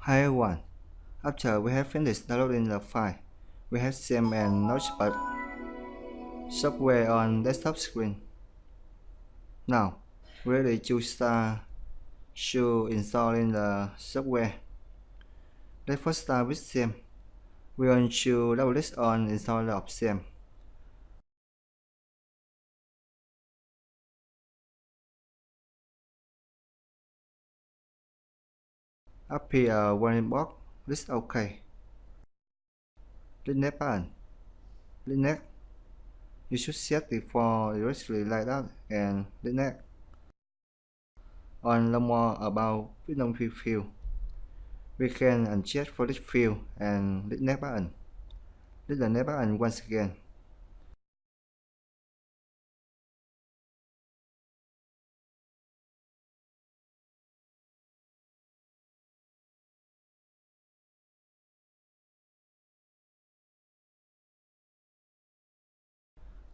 Hi everyone, after we have finished downloading the file, we have Xampp and Notepad software on desktop screen. Now, we're ready to start installing the software. Let's first start with Xampp. We want to double-click on installer of Xampp. Appear a warning box, click OK. Click Next button. Click Next. You should set the default directory like that and click Next. On learn more about Freedom field, we can uncheck for this field and click Next button. Click the Next button once again.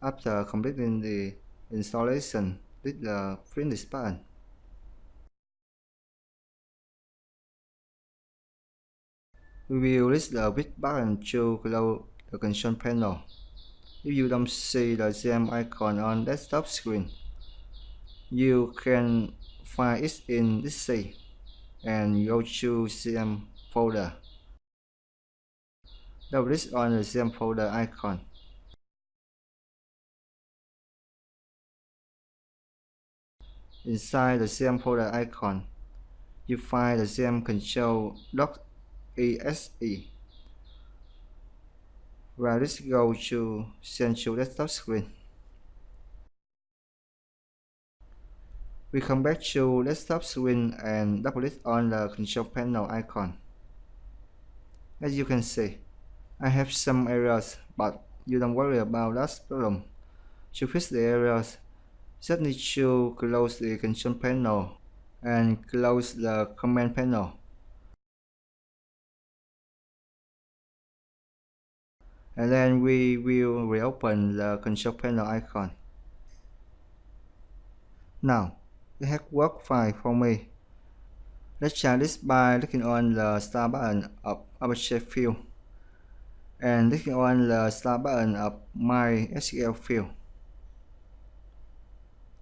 After completing the installation, click the Finish button. We will list the bit button to close the control panel. If you don't see the Xampp icon on desktop screen, you can find it in this C and go to Xampp folder. Double-click on the Xampp folder icon. Inside the Xampp folder icon, you find the Xampp control.exe. Well, let's go to Central Desktop screen. We come back to desktop screen and double-click on the control panel icon. As you can see, I have some errors, but you don't worry about that problem. To fix the errors, just need to close the control panel and close the command panel. And then we will reopen the control panel icon. Now, it has worked fine for me. Let's try this by clicking on the start button of Apache field and clicking on the start button of MySQL field.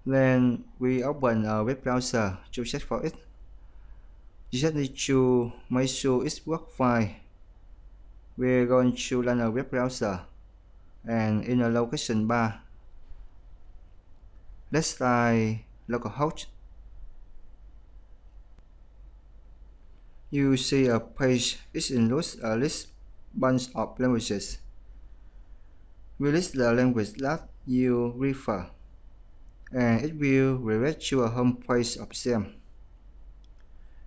Then we open a web browser to check for it. You just need to make sure it works fine. We're going to run a web browser, and in the location bar, let's type localhost. You see a page which includes a list bunch of languages. We list the language that you prefer, and it will redirect to a home page of Xampp.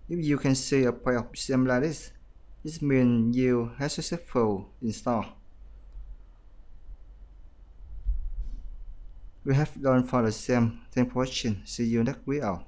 If you can see a page of Xampp like this, it means you have successfully installed. We have done for the Xampp. Thanks for watching. See you next video.